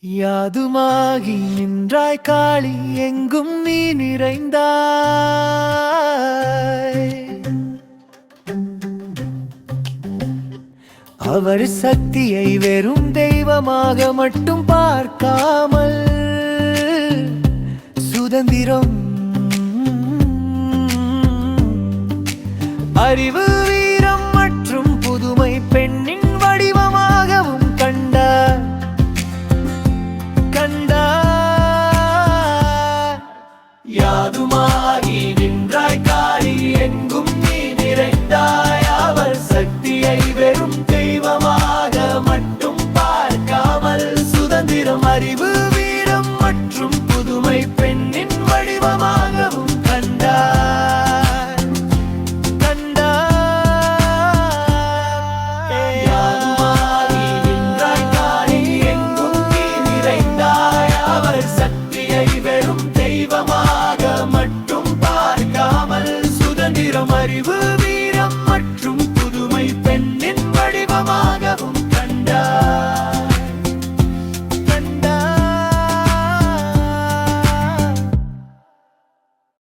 யாதுமாகி நின்றாய் காளி, எங்கும் நீ நிறைந்தாய். அவர் சக்தியை வெறும் தெய்வமாக மட்டும் பார்க்காமல் சுதந்திரம், அறிவு, வீரம் மற்றும் புதுமை பெண்ணின் வடிவமாகவும் கண்டார். யாதுமாகி நின்றாய் காளி, எங்கும் நீ நிறைந்தாய். அவர் சக்தியை வெறும் தெய்வமாக மட்டும் பார்க்காமல் சுதந்திரம், அறிவு, வீரம் மற்றும்